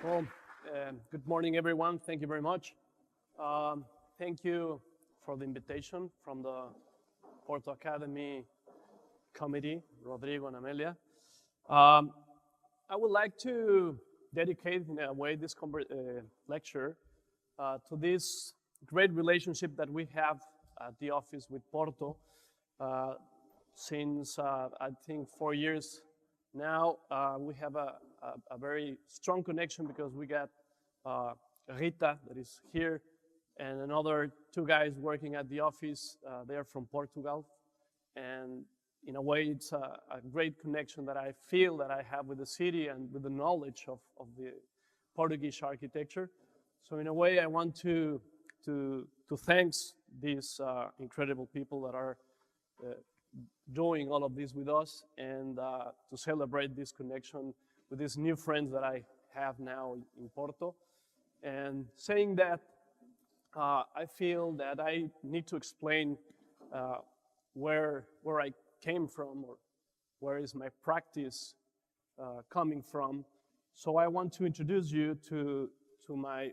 Well, good morning, everyone. Thank you very much. Thank you for the invitation from the Porto Academy committee, Rodrigo and Amelia. I would like to dedicate, in a way, this lecture to this great relationship that we have at the office with Porto since, I think, 4 years now. We have a very strong connection because we got Rita, that is here, and another two guys working at the office. They're from Portugal. And in a way, it's a great connection that I feel that I have with the city and with the knowledge of the Portuguese architecture. So in a way, I want to thank these incredible people that are doing all of this with us, and to celebrate this connection with these new friends that I have now in Porto. And saying that, I feel that I need to explain where I came from, or where is my practice coming from. So I want to introduce you to my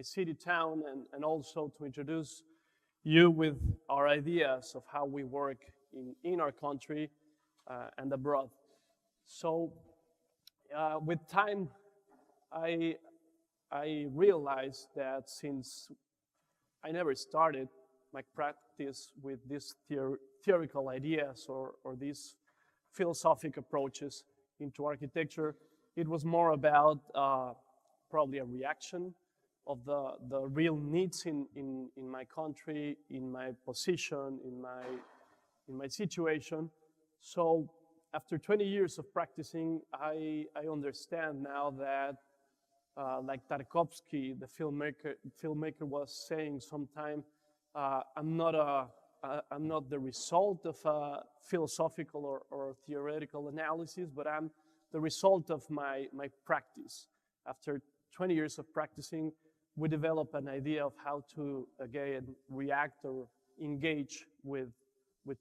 city town, and also to introduce you with our ideas of how we work in our country and abroad. So with time, I realized that since I never started my practice with these theoretical ideas or these philosophic approaches into architecture, it was more about probably a reaction of the real needs in my country, in my position, in my situation. So after 20 years of practicing, I understand now that like Tarkovsky, the filmmaker was saying sometime, I'm not the result of a philosophical or theoretical analysis, but I'm the result of my practice. After 20 years of practicing, we develop an idea of how to, again, react or engage with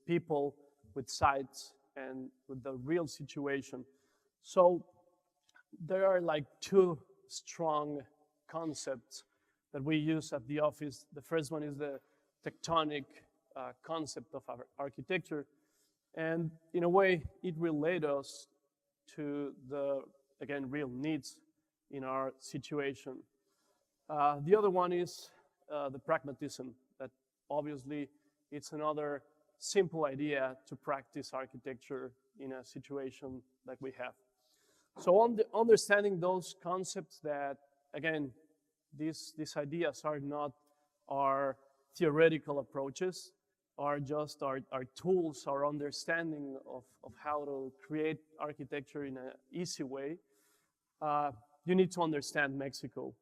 people, with sites, and with the real situation. So there are like two strong concepts that we use at the office. The first one is the tectonic concept of our architecture. And in a way, it relates us to the, again, real needs in our situation. The other one is the pragmatism, that obviously it's another simple idea to practice architecture in a situation like we have. So on understanding those concepts, that again, these ideas are not our theoretical approaches, are just our tools, our understanding of how to create architecture in an easy way. You need to understand Mexico.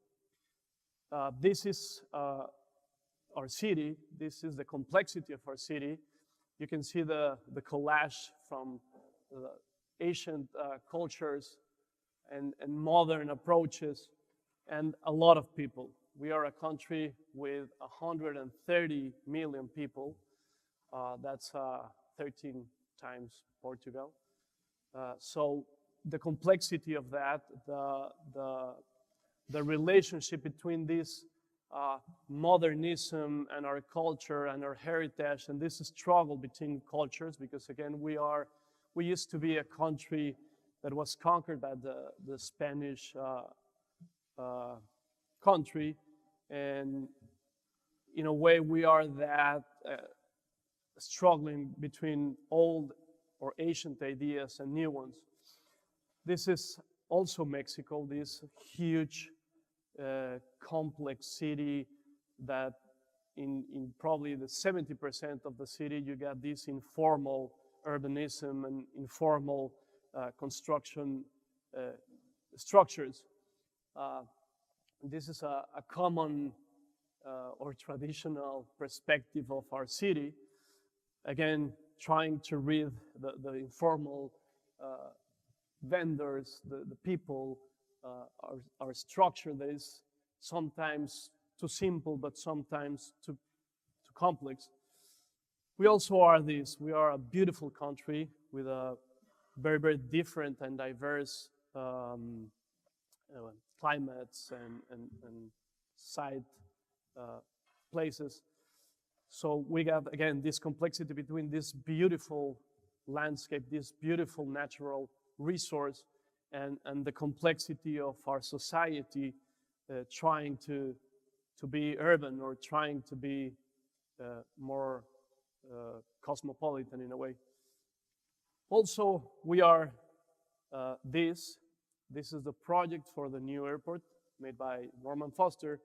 This is our city. This is the complexity of our city. You can see the collage from the ancient cultures and modern approaches, and a lot of people. We are a country with 130 million people. That's 13 times Portugal. So the complexity of that, the relationship between this modernism and our culture and our heritage, and this struggle between cultures, because again, we used to be a country that was conquered by the Spanish country, and in a way, we are that struggling between old or ancient ideas and new ones. This is also Mexico, this huge, complex city that in probably the 70% of the city, you got this informal urbanism and informal construction structures. This is a common or traditional perspective of our city. Again, trying to read the informal vendors, the people, our structure that is sometimes too simple, but sometimes too complex. We also are this. We are a beautiful country with a very, very different and diverse climates and site places. So we got, again, this complexity between this beautiful landscape, this beautiful natural resource, and the complexity of our society trying to be urban or trying to be more cosmopolitan in a way. Also, we are this is the project for the new airport made by Norman Foster.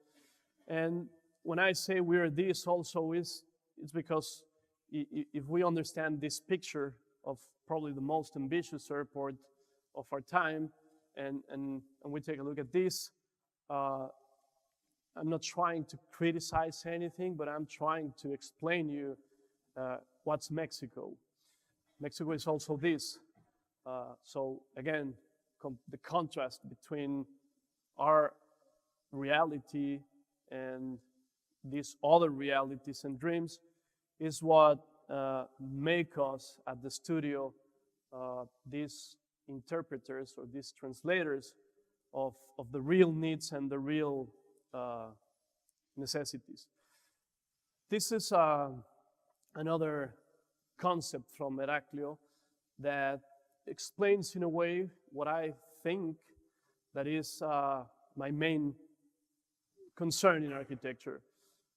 And when I say we're this also it's because if we understand this picture of probably the most ambitious airport of our time, and we take a look at this, I'm not trying to criticize anything, but I'm trying to explain you what's Mexico. Mexico is also this. So again, the contrast between our reality and these other realities and dreams is what make us at the studio these interpreters or these translators of the real needs and the real necessities. This is another concept from Heraclio that explains in a way what I think that is my main concern in architecture.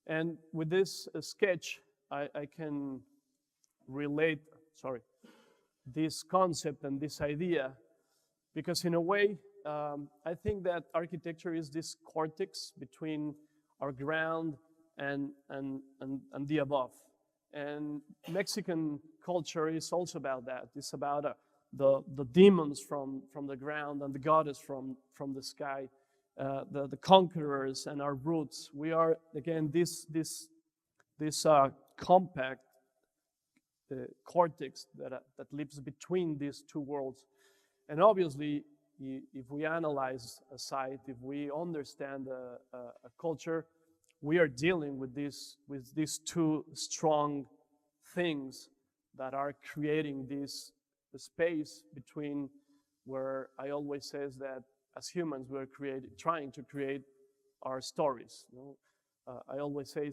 And with this sketch, I can relate, this concept and this idea, because in a way, I think that architecture is this cortex between our ground and the above. And Mexican culture is also about that. It's about the demons from the ground and the goddess from the sky, the conquerors and our roots. We are, again, this compact cortex that lives between these two worlds. And obviously, if we analyze a site, if we understand a culture, we are dealing with these two strong things that are creating this space between where I always says that as humans we're trying to create our stories. You know? I always say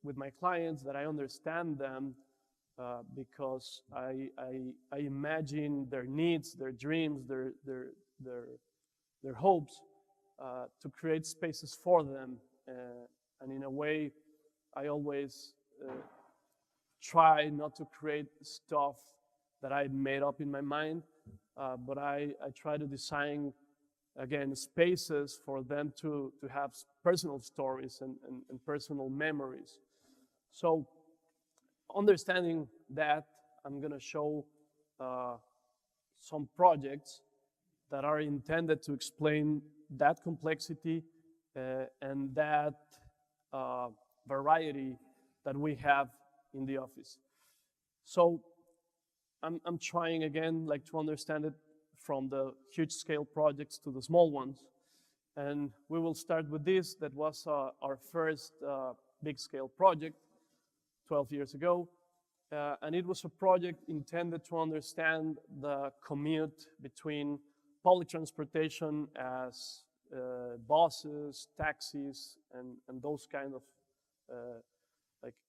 with my clients that I understand them because I imagine their needs, their dreams, their hopes to create spaces for them. And in a way, I always try not to create stuff that I made up in my mind, but I try to design, again, spaces for them to have personal stories and personal memories. So understanding that, I'm going to show some projects that are intended to explain that complexity and that variety that we have in the office. So I'm trying again to understand it from the huge scale projects to the small ones. And we will start with this. That was our first big scale project 12 years ago. And it was a project intended to understand the commute between public transportation as buses, taxis, and those kind of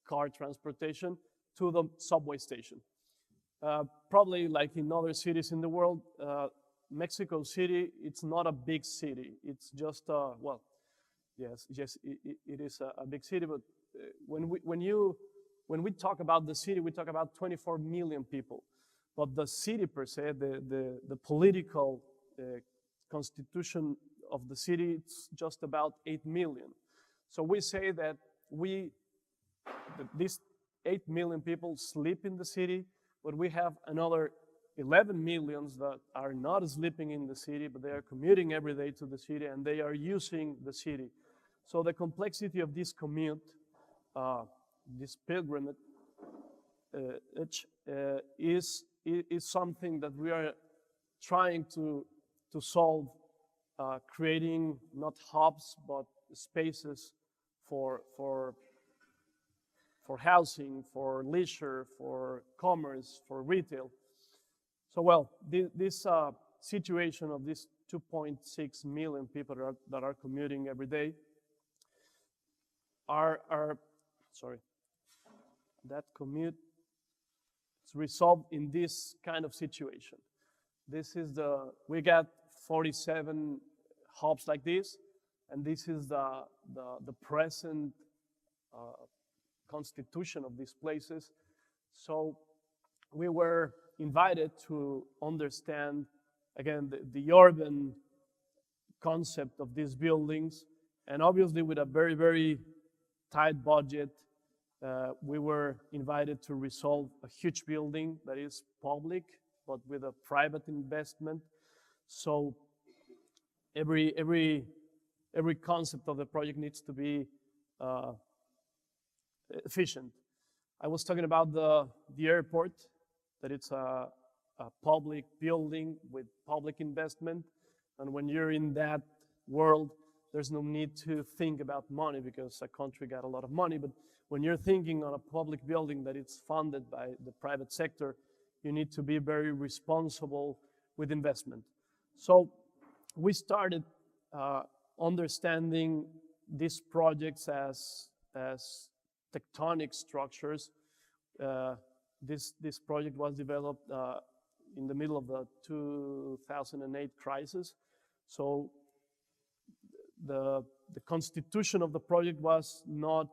car transportation to the subway station. Probably like in other cities in the world, Mexico City, it's not a big city. It's just, well, yes, it is a big city, but when we talk about the city, we talk about 24 million people. But the city per se, the political constitution of the city, it's just about 8 million. So we say that these 8 million people sleep in the city, but we have another 11 millions that are not sleeping in the city, but they are commuting every day to the city and they are using the city. So the complexity of this commute, this pilgrimage, is something that we are trying to solve, creating not hubs but spaces for housing, for leisure, for commerce, for retail. So well, this situation of these 2.6 million people that are commuting every day are that commute is resolved in this kind of situation. This is we got 47 hubs like this, and this is the present constitution of these places. So we were invited to understand, again, the urban concept of these buildings, and obviously with a very, very tight budget, we were invited to resolve a huge building that is public, but with a private investment. So every concept of the project needs to be efficient. I was talking about the airport, that it's a public building with public investment. And when you're in that world, there's no need to think about money because a country got a lot of money. But when you're thinking on a public building that it's funded by the private sector, you need to be very responsible with investment. So we started understanding these projects as tectonic structures. This project was developed in the middle of the 2008 crisis. So the constitution of the project was not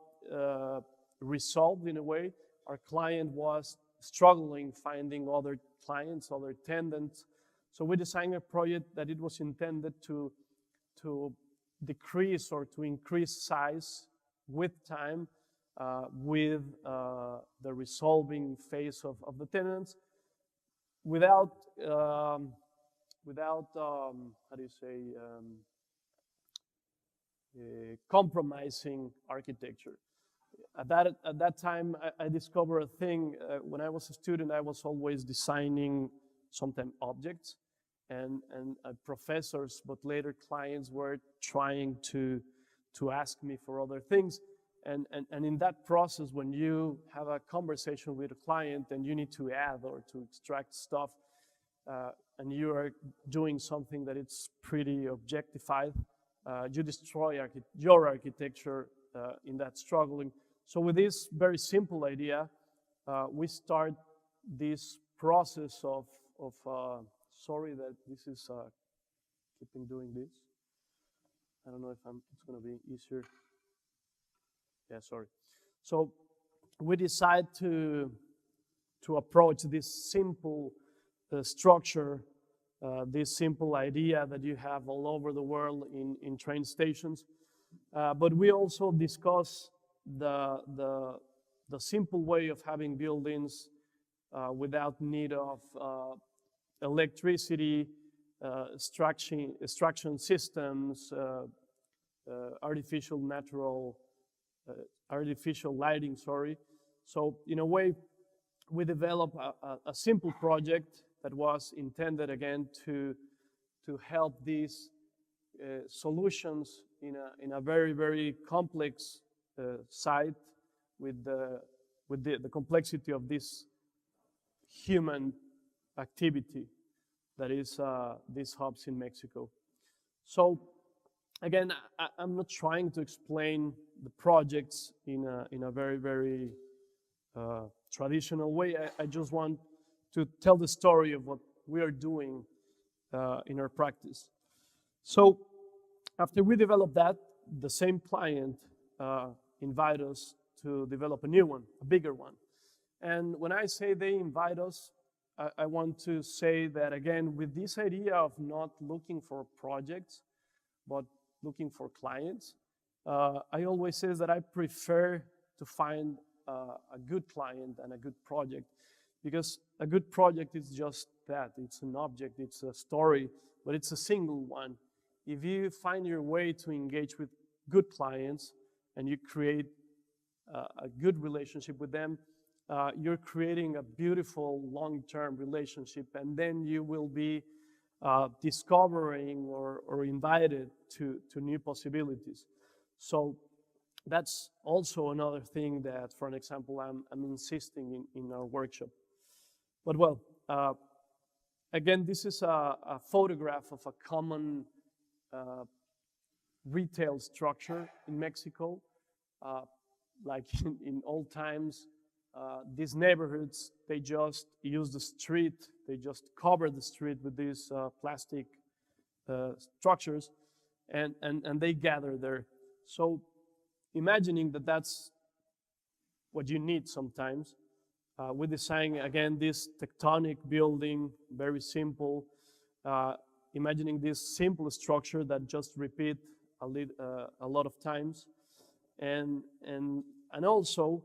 resolved in a way. Our client was struggling finding other clients, other tenants. So we designed a project that it was intended to decrease or to increase size with time, with the resolving phase of the tenants, without how do you say, compromising architecture. At that time, I discovered a thing. When I was a student, I was always designing sometimes objects, and professors, but later clients were trying to ask me for other things. And in that process, when you have a conversation with a client and you need to add or to extract stuff, and you are doing something that it's pretty objectified, you destroy your architecture in that struggling. So with this very simple idea, we start this process of sorry that this is keeping doing this. I don't know if it's going to be easier. Yeah, sorry. So we decide to approach this simple structure, this simple idea that you have all over the world in train stations. But we also discuss the simple way of having buildings without need of electricity, extraction systems, artificial lighting, sorry. So in a way, we developed a simple project that was intended, again, to help these solutions in a very, very complex site with the complexity of this human activity that is these hubs in Mexico. So again, I'm not trying to explain the projects in a very, very traditional way. I just want to tell the story of what we are doing in our practice. So after we developed that, the same client invited us to develop a new one, a bigger one. And when I say they invite us, I want to say that, again, with this idea of not looking for projects, but looking for clients, I always say that I prefer to find a good client and a good project, because a good project is just that. It's an object, it's a story, but it's a single one. If you find your way to engage with good clients and you create a good relationship with them, you're creating a beautiful long-term relationship, and then you will be discovering or invited to new possibilities. So that's also another thing that, for an example, I'm insisting in our workshop. But well, again, this is a photograph of a common retail structure in Mexico. Like in old times, these neighborhoods, they just use the street, they just cover the street with these plastic structures, and they gather there. So imagining that that's what you need sometimes, we design, again, this tectonic building, very simple, imagining this simple structure that just repeat a lot of times. And also,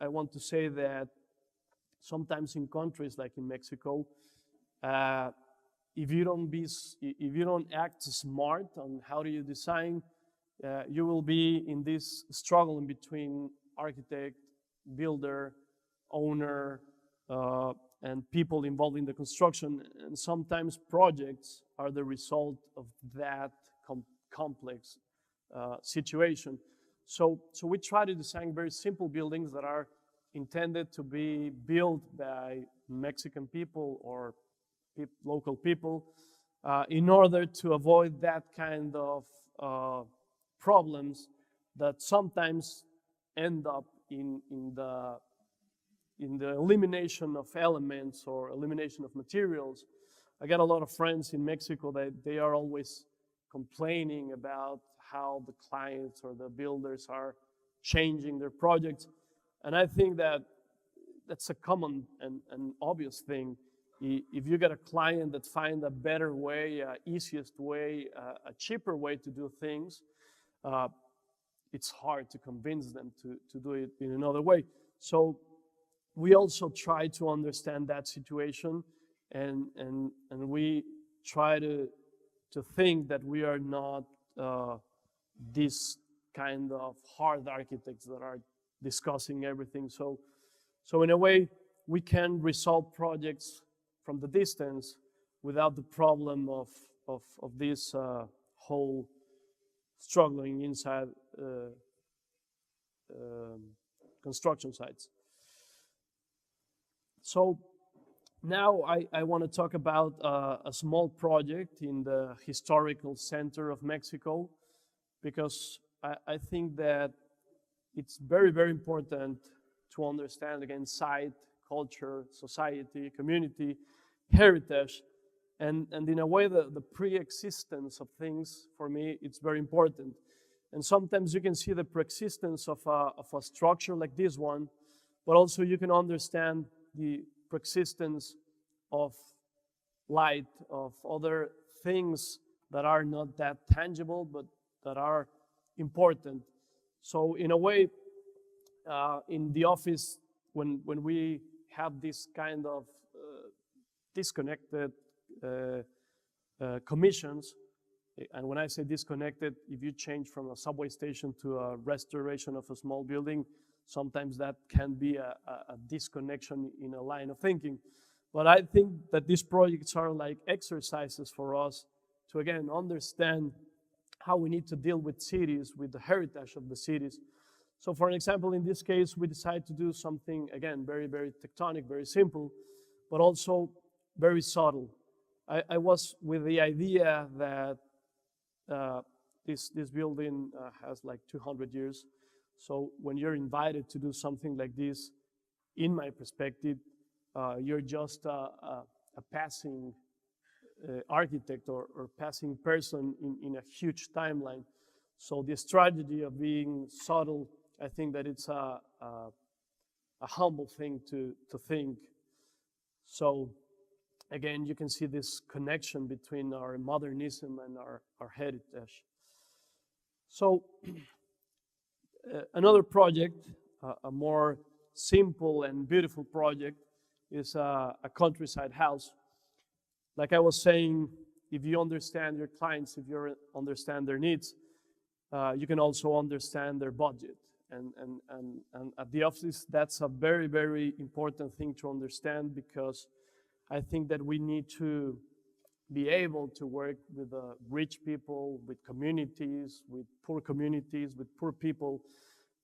I want to say that sometimes in countries like in Mexico, if you don't act smart on how do you design, you will be in this struggle in between architect, builder, owner, and people involved in the construction. And sometimes projects are the result of that complex situation. So we try to design very simple buildings that are intended to be built by Mexican people or local people in order to avoid that kind of problems that sometimes end up in the elimination of elements or elimination of materials. I got a lot of friends in Mexico that they are always complaining about how the clients or the builders are changing their projects. And I think that that's a common and obvious thing. If you get a client that finds a better way, easiest way, a cheaper way to do things, it's hard to convince them to do it in another way. So we also try to understand that situation, and we try to think that we are not this kind of hard architects that are discussing everything. So in a way, we can resolve projects from the distance without the problem of this whole struggling inside construction sites. So now I want to talk about a small project in the historical center of Mexico, because I think that it's very, very important to understand, again, site, culture, society, community, heritage, and in a way the pre-existence of things, for me, it's very important. And sometimes you can see the pre-existence of a structure like this one, but also you can understand the pre-existence of light, of other things that are not that tangible, but that are important. So in a way, in the office, when we have this kind of disconnected commissions, and when I say disconnected, if you change from a subway station to a restoration of a small building, sometimes that can be a disconnection in a line of thinking. But I think that these projects are like exercises for us to, again, understand how we need to deal with cities, with the heritage of the cities. So for an example, in this case, we decided to do something, again, very, very tectonic, very simple, but also very subtle. I was with the idea that this building has like 200 years. So when you're invited to do something like this, in my perspective, you're just a passing architect or passing person in a huge timeline. So the strategy of being subtle, I think that it's a humble thing to think. So again, you can see this connection between our modernism and our heritage. So another project, a more simple and beautiful project, is a countryside house. Like I was saying, if you understand your clients, if you understand their needs, you can also understand their budget. And at the office, that's a very, very important thing to understand, because I think that we need to be able to work with rich people, with communities, with poor people,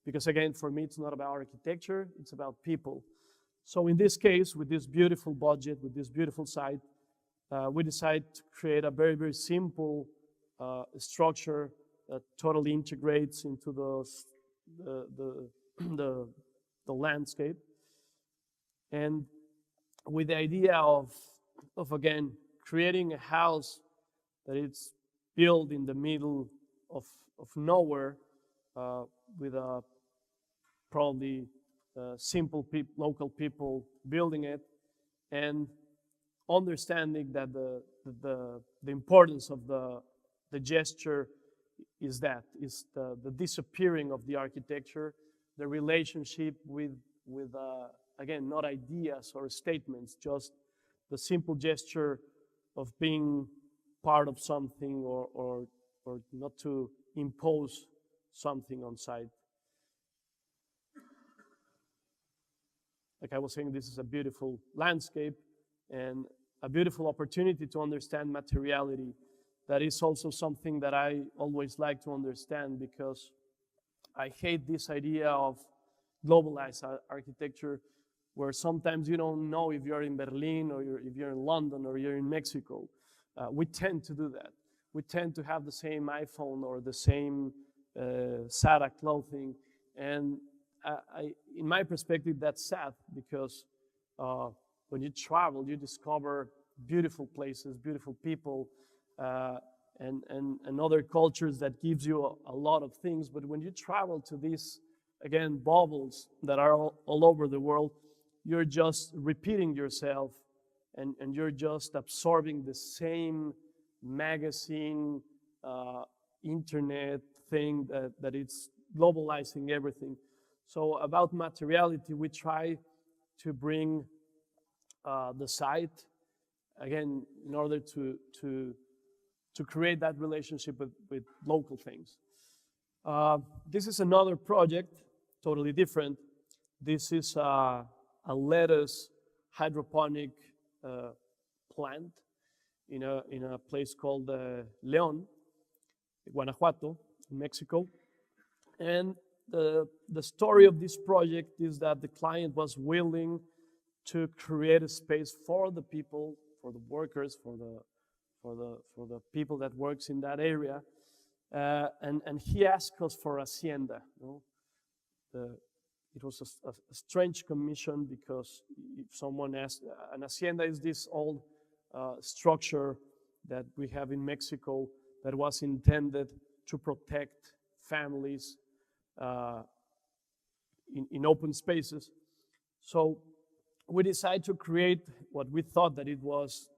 because again, for me, it's not about architecture, it's about people. So in this case, with this beautiful budget, with this beautiful site, we decided to create a very, very simple structure that totally integrates into the landscape. And with the idea of again, creating a house that it's built in the middle of nowhere, with probably simple local people building it, and understanding that the importance of the gesture is the disappearing of the architecture, the relationship with again, not ideas or statements, just the simple gesture of being part of something, or not to impose something on site. Like I was saying, this is a beautiful landscape and a beautiful opportunity to understand materiality. That is also something that I always like to understand, because I hate this idea of globalized architecture, where sometimes you don't know if you're in Berlin, or if you're in London, or you're in Mexico. We tend to do that. We tend to have the same iPhone or the same Zara clothing. And in my perspective, that's sad, because when you travel, you discover beautiful places, beautiful people, and other cultures that gives you a lot of things. But when you travel to these, again, bubbles that are all over the world, you're just repeating yourself, and you're just absorbing the same magazine, internet thing that it's globalizing everything. So about materiality, we try to bring the site, again, in order to create that relationship with local things. This is another project, totally different. This is a lettuce hydroponic plant in a place called León, Guanajuato, in Mexico. And the story of this project is that the client was willing to create a space for the people, for the workers, for the people that works in that area, and he asked us for hacienda. It was a strange commission, because if someone asked, an hacienda is this old structure that we have in Mexico that was intended to protect families in open spaces. So we decided to create what we thought that it was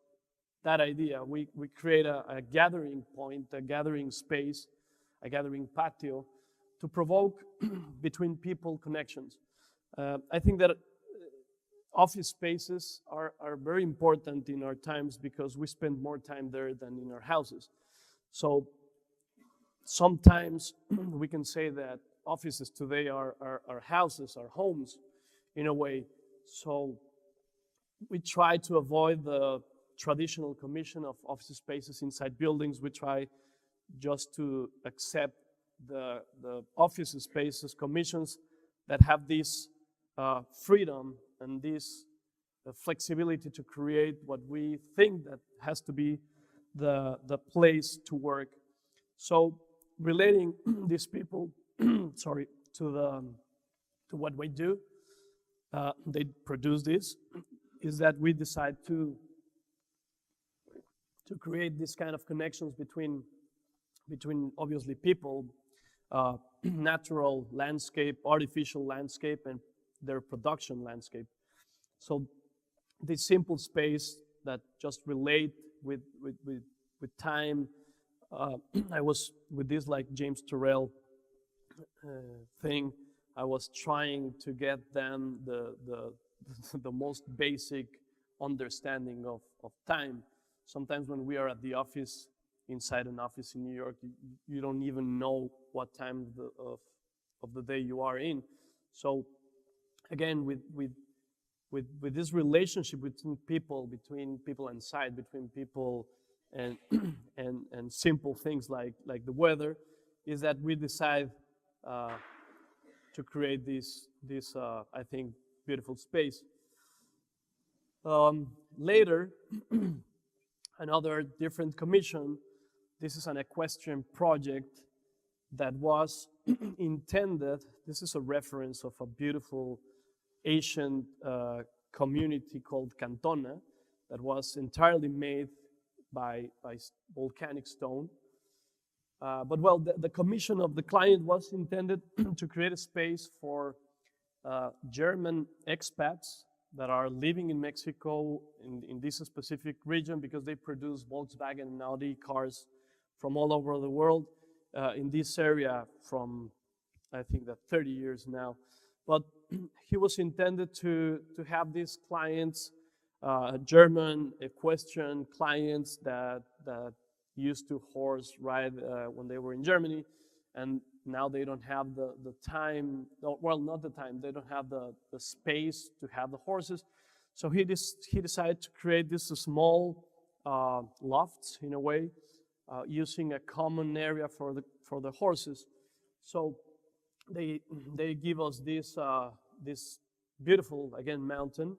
that idea. We create a gathering point, a gathering space, a gathering patio to provoke between people connections. I think that office spaces are very important in our times, because we spend more time there than in our houses. So sometimes we can say that offices today are houses, are homes in a way. So we try to avoid the traditional commission of office spaces inside buildings. We try just to accept the office spaces commissions that have this freedom and this flexibility to create what we think that has to be the place to work. So relating these people, sorry, to what we do, they produce this, is that we decide to create this kind of connections between obviously people, natural landscape, artificial landscape, and their production landscape. So this simple space that just relate with time. I was with this like James Turrell thing. I was trying to get them the most basic understanding of time. Sometimes when we are at the office, inside an office in New York, you don't even know what time of the day you are in. So again, with this relationship between people and site, between people and simple things like the weather, is that we decide to create this I think beautiful space. Later, another different commission. This is an equestrian project that was intended, this is a reference of a beautiful ancient community called Cantona that was entirely made by volcanic stone. But well, the commission of the client was intended to create a space for German expats that are living in Mexico in this specific region, because they produce Volkswagen and Audi cars from all over the world in this area from, I think, that 30 years now. But he was intended to have these clients, German equestrian clients that used to horse ride when they were in Germany, and now they don't have the time, well, not the time, they don't have the space to have the horses. So he decided to create this small lofts, in a way, using a common area for the horses. So they give us this beautiful, again, mountain,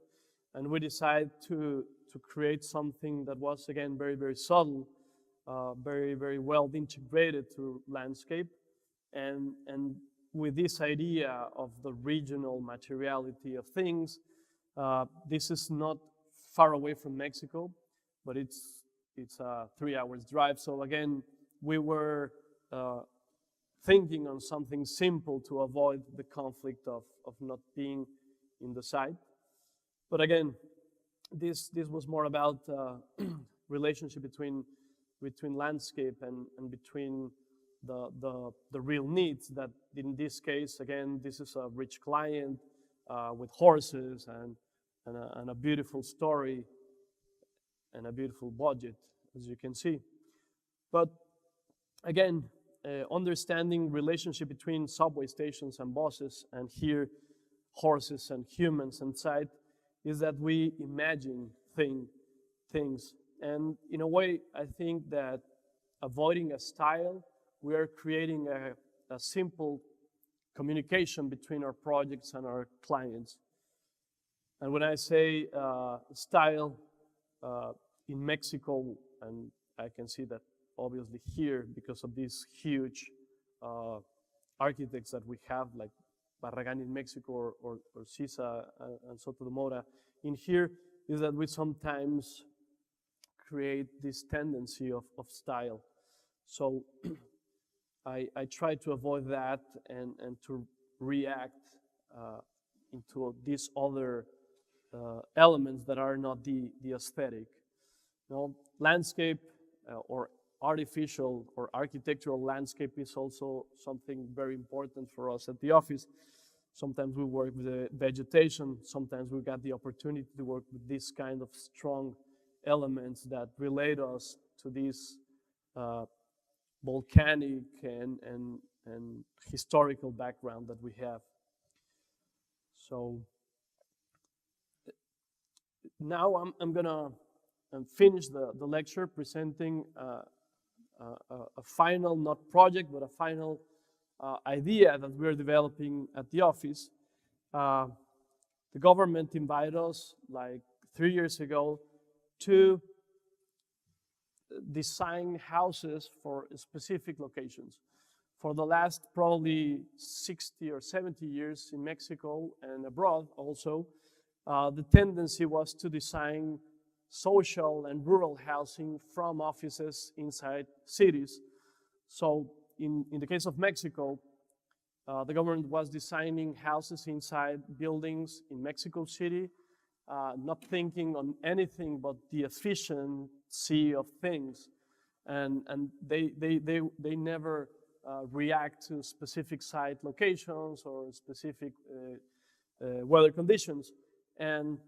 and we decided to create something that was, again, very, very subtle, very, very well integrated to landscape, and with this idea of the regional materiality of things. This is not far away from Mexico, but it's a 3 hours drive. So again, we were thinking on something simple to avoid the conflict of not being in the site. But again, this was more about relationship between landscape and between the real needs. That in this case, again, this is a rich client with horses and a beautiful story and a beautiful budget, as you can see. But again, understanding relationship between subway stations and buses, and here horses and humans inside, is that we imagine things. And in a way, I think that avoiding a style, we are creating a simple communication between our projects and our clients. And when I say style in Mexico, and I can see that obviously here because of these huge architects that we have, like Barragán in Mexico or Sisa and Soto de Mora in here, is that we sometimes create this tendency of style. So I try to avoid that and to react into these other elements that are not the aesthetic. You know, landscape or artificial or architectural landscape is also something very important for us at the office. Sometimes we work with the vegetation, sometimes we got the opportunity to work with this kind of strong elements that relate us to this volcanic and historical background that we have. So now I'm gonna finish the lecture presenting a final, not project, but a final idea that we're developing at the office. The government invited us like 3 years ago to design houses for specific locations. For the last probably 60 or 70 years in Mexico and abroad also, the tendency was to design social and rural housing from offices inside cities. So in the case of Mexico, the government was designing houses inside buildings in Mexico City, not thinking on anything but the efficiency of things. And they never react to specific site locations or specific weather conditions. And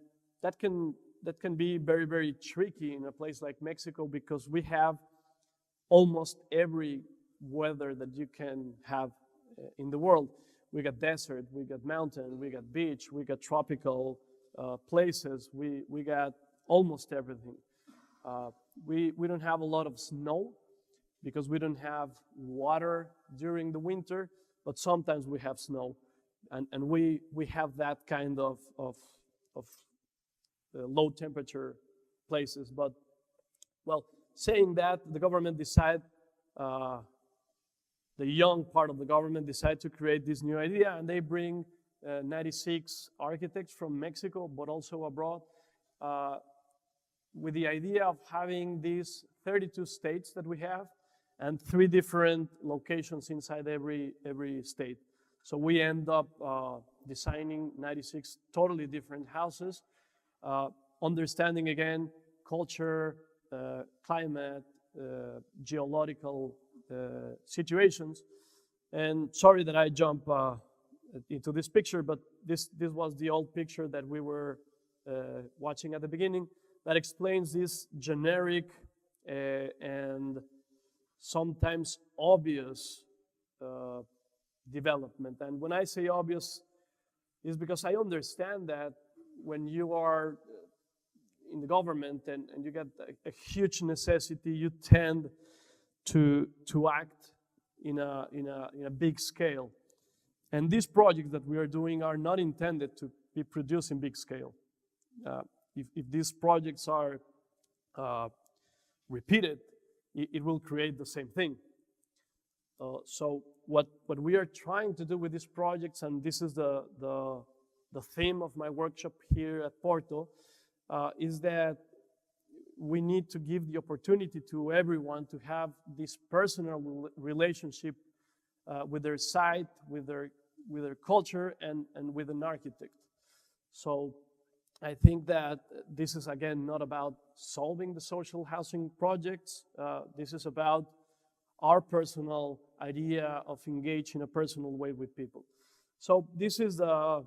that can be very, very tricky in a place like Mexico, because we have almost every weather that you can have in the world. We got desert, we got mountain, we got beach, we got tropical places. We got almost everything. We don't have a lot of snow because we don't have water during the winter, but sometimes we have snow, and we have that kind of low temperature places. But Well, saying that, the government decided, the young part of the government decided to create this new idea, and they bring 96 architects from Mexico, but also abroad, with the idea of having these 32 states that we have and 3 different locations inside every state. So we end up designing 96 totally different houses, understanding again culture, climate, geological situations. And sorry that I jump into this picture, but this was the old picture that we were watching at the beginning that explains this generic and sometimes obvious development. And when I say obvious, is because I understand that when you are in the government and you get a huge necessity, you tend to act in a big scale. And these projects that we are doing are not intended to be produced in big scale. If these projects are repeated, it will create the same thing. So what we are trying to do with these projects, and this is the theme of my workshop here at Porto, is that we need to give the opportunity to everyone to have this personal relationship with their site, with their culture, and with an architect. So I think that this is, again, not about solving the social housing projects. This is about our personal idea of engage in a personal way with people. So this is the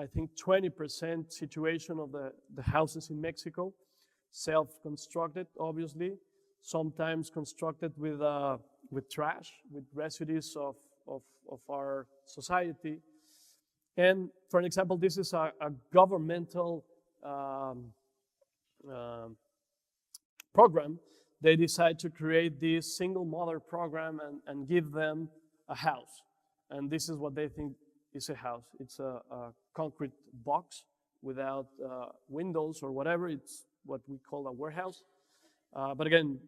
I think 20% situation of the houses in Mexico, self-constructed, obviously, sometimes constructed with trash, with residues of our society. And for an example, this is a governmental program. They decide to create this single mother program and give them a house. And this is what they think is a house. It's a concrete box without windows or whatever. It's what we call a warehouse. But again,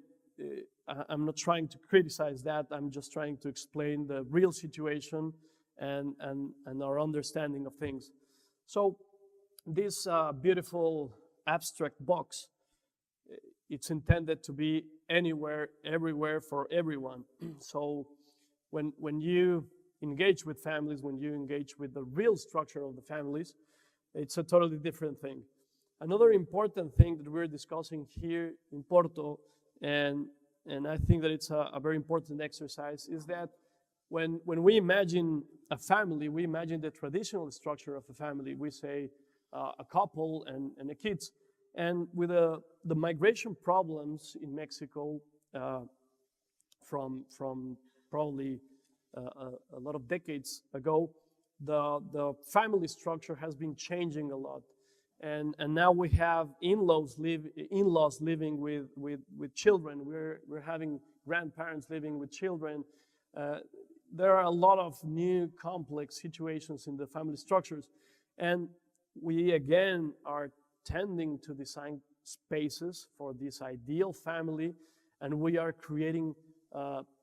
I'm not trying to criticize that. I'm just trying to explain the real situation and our understanding of things. So this beautiful abstract box, it's intended to be anywhere, everywhere, for everyone. So when you engage with families, when you engage with the real structure of the families, it's a totally different thing. Another important thing that we're discussing here in Porto, and I think that it's a very important exercise, is that when we imagine a family, we imagine the traditional structure of a family. We say a couple and the kids. And with the migration problems in Mexico from probably a lot of decades ago, the family structure has been changing a lot. And now we have in-laws living with children. We're having grandparents living with children. There are a lot of new complex situations in the family structures. And we, again, are tending to design spaces for this ideal family, and we are creating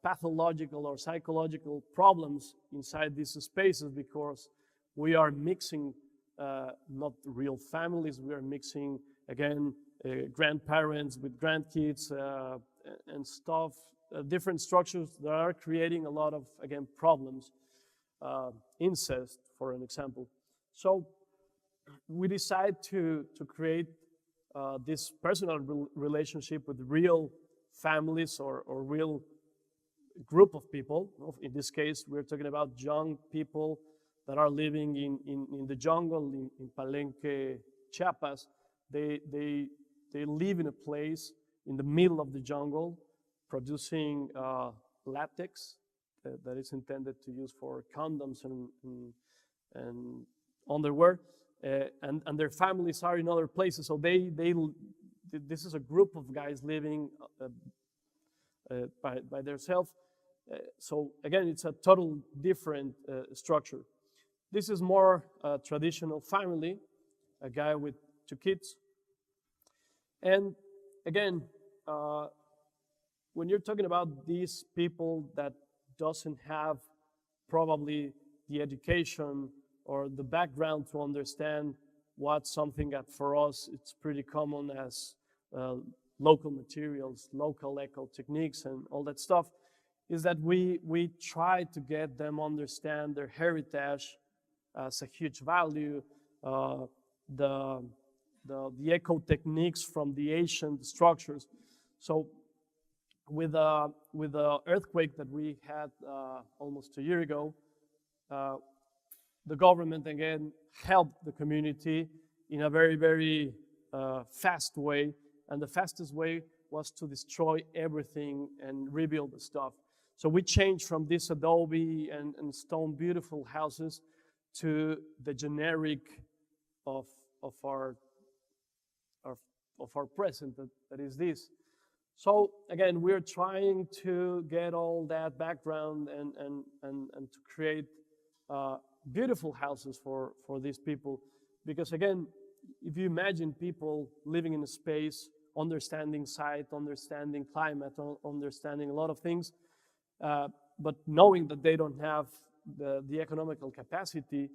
pathological or psychological problems inside these spaces because we are mixing not real families, we are mixing, again, grandparents with grandkids and stuff, different structures that are creating a lot of, again, problems. Incest, for an example. So we decide to create this personal relationship with real families or real group of people. In this case, we're talking about young people that are living in the jungle in Palenque, Chiapas. They live in a place in the middle of the jungle producing latex that is intended to use for condoms and underwear. And their families are in other places. So this is a group of guys living by themselves. So again, it's a total different structure. This is more a traditional family, a guy with 2 kids. And again, when you're talking about these people that doesn't have probably the education or the background to understand what something that for us it's pretty common as local materials, local eco techniques and all that stuff, is that we try to get them understand their heritage as a huge value, the eco techniques from the ancient structures. So with the earthquake that we had almost a year ago, the government again helped the community in a very, very fast way. And the fastest way was to destroy everything and rebuild the stuff. So we changed from this adobe and stone beautiful houses to the generic of our present, that is this. So again, we're trying to get all that background and to create beautiful houses for these people. Because again, if you imagine people living in a space, understanding site, understanding climate, understanding a lot of things, but knowing that they don't have the economical capacity,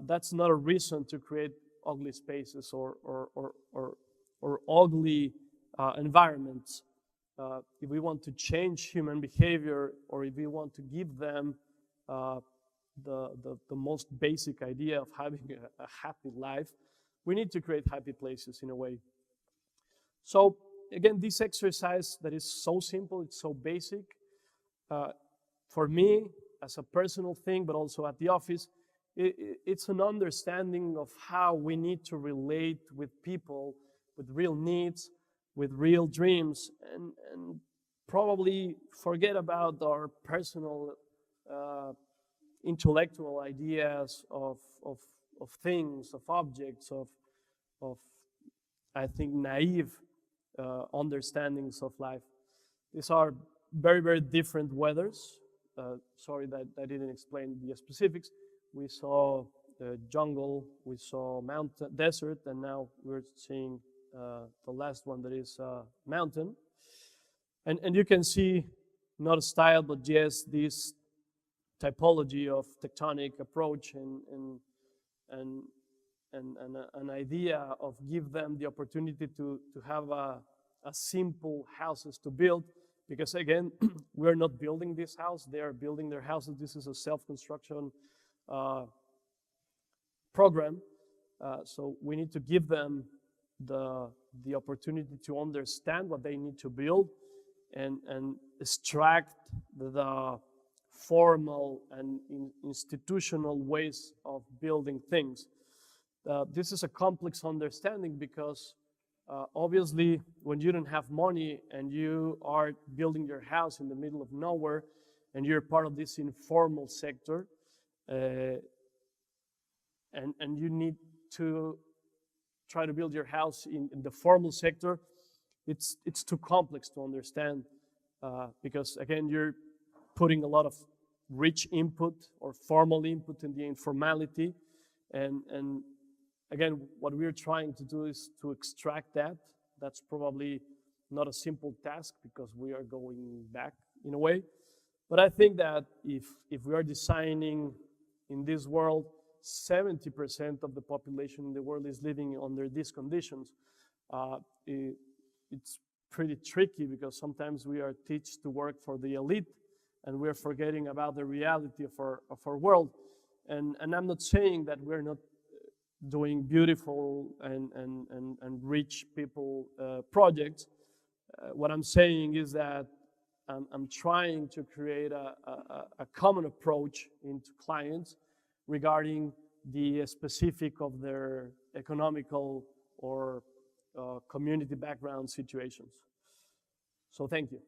that's not a reason to create ugly spaces or ugly environments. If we want to change human behavior, or if we want to give them the most basic idea of having a happy life, we need to create happy places in a way. So again, this exercise that is so simple, it's so basic, for me as a personal thing, but also at the office, it's an understanding of how we need to relate with people with real needs, with real dreams, and probably forget about our personal intellectual ideas of things, of objects, of I think naive understandings of life. These are very, very different weathers. Sorry that I didn't explain the specifics. We saw the jungle, we saw mountain, desert, and now we're seeing the last one that is mountain. And you can see not a style, but just this typology of tectonic approach and an idea of give them the opportunity to have a simple houses to build. Because again, we're not building this house, they are building their houses. This is a self-construction program. So we need to give them the opportunity to understand what they need to build and extract the formal and institutional ways of building things. This is a complex understanding because obviously when you don't have money and you are building your house in the middle of nowhere and you're part of this informal sector, and you need to try to build your house in the formal sector, it's too complex to understand because again, you're putting a lot of rich input or formal input in the informality, and again, what we're trying to do is to extract that. That's probably not a simple task because we are going back in a way. But I think that if we are designing in this world, 70% of the population in the world is living under these conditions, it's pretty tricky because sometimes we are taught to work for the elite and we're forgetting about the reality of our world. And I'm not saying that we're not doing beautiful and rich people projects. What I'm saying is that I'm trying to create a common approach into clients regarding the specific of their economical or community background situations. So thank you.